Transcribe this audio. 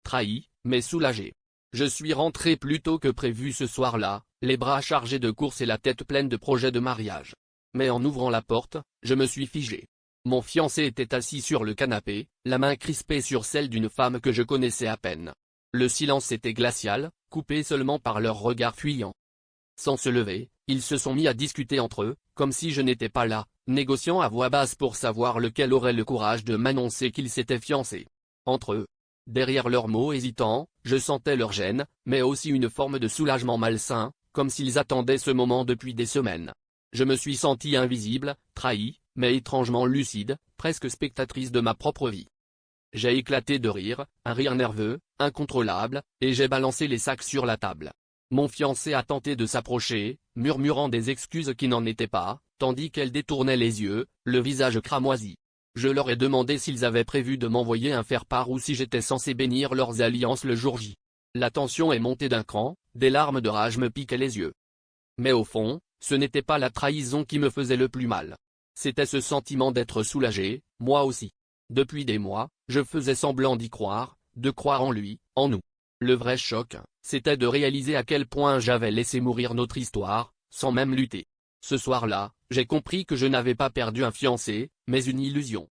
trahi, mais soulagé. Je suis rentré plus tôt que prévu ce soir-là, les bras chargés de courses et la tête pleine de projets de mariage. Mais en ouvrant la porte, je me suis figé. Mon fiancé était assis sur le canapé, la main crispée sur celle d'une femme que je connaissais à peine. Le silence était glacial, coupé seulement par leurs regards fuyants. Sans se lever, ils se sont mis à discuter entre eux, comme si je n'étais pas là, négociant à voix basse pour savoir lequel aurait le courage de m'annoncer qu'ils s'étaient fiancés. Entre eux. Derrière leurs mots hésitants, je sentais leur gêne, mais aussi une forme de soulagement malsain, comme s'ils attendaient ce moment depuis des semaines. Je me suis senti invisible, trahi, mais étrangement lucide, presque spectatrice de ma propre vie. J'ai éclaté de rire, un rire nerveux, incontrôlable, et j'ai balancé les sacs sur la table. Mon fiancé a tenté de s'approcher, murmurant des excuses qui n'en étaient pas, tandis qu'elle détournait les yeux, le visage cramoisi. Je leur ai demandé s'ils avaient prévu de m'envoyer un faire-part ou si j'étais censé bénir leurs alliances le jour J. La tension est montée d'un cran, des larmes de rage me piquaient les yeux. Mais au fond, ce n'était pas la trahison qui me faisait le plus mal. C'était ce sentiment d'être soulagé, moi aussi. Depuis des mois, je faisais semblant d'y croire, de croire en lui, en nous. Le vrai choc, c'était de réaliser à quel point j'avais laissé mourir notre histoire, sans même lutter. Ce soir-là, j'ai compris que je n'avais pas perdu un fiancé, mais une illusion.